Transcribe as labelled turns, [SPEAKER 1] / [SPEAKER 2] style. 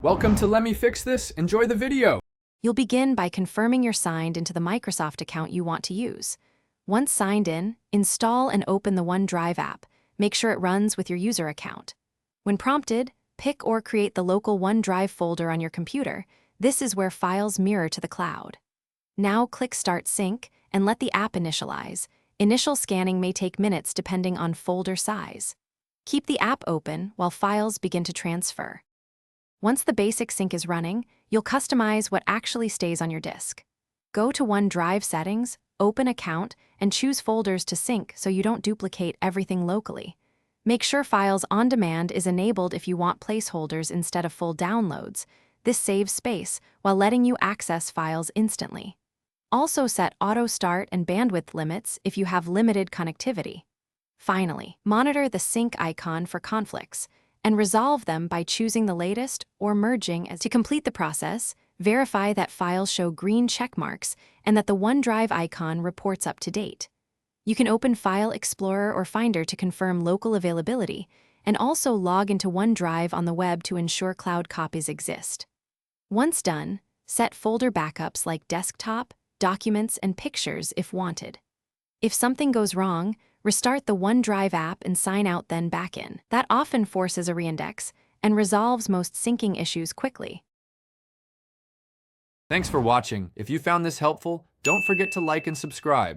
[SPEAKER 1] Welcome to Let Me Fix This. Enjoy the video.
[SPEAKER 2] You'll begin by confirming you're signed into the Microsoft account you want to use. Once signed in, install and open the OneDrive app. Make sure it runs with your user account. When prompted, pick or create the local OneDrive folder on your computer. This is where files mirror to the cloud. Now click Start Sync and let the app initialize. Initial scanning may take minutes depending on folder size. Keep the app open while files begin to transfer. Once the basic sync is running, you'll customize what actually stays on your disk. Go to OneDrive settings, open account, and choose folders to sync so you don't duplicate everything locally. Make sure Files on Demand is enabled if you want placeholders instead of full downloads. This saves space while letting you access files instantly. Also set auto start and bandwidth limits if you have limited connectivity. Finally, monitor the sync icon for conflicts and resolve them by choosing the latest or merging. To complete the process, verify that files show green check marks and that the OneDrive icon reports up to date. You can open File Explorer or Finder to confirm local availability and also log into OneDrive on the web to ensure cloud copies exist. Once done, set folder backups like desktop, documents, and pictures if wanted. If something goes wrong, restart the OneDrive app and sign out, then back in. That often forces a reindex and resolves most syncing issues quickly.
[SPEAKER 1] Thanks for watching. If you found this helpful, don't forget to like and subscribe.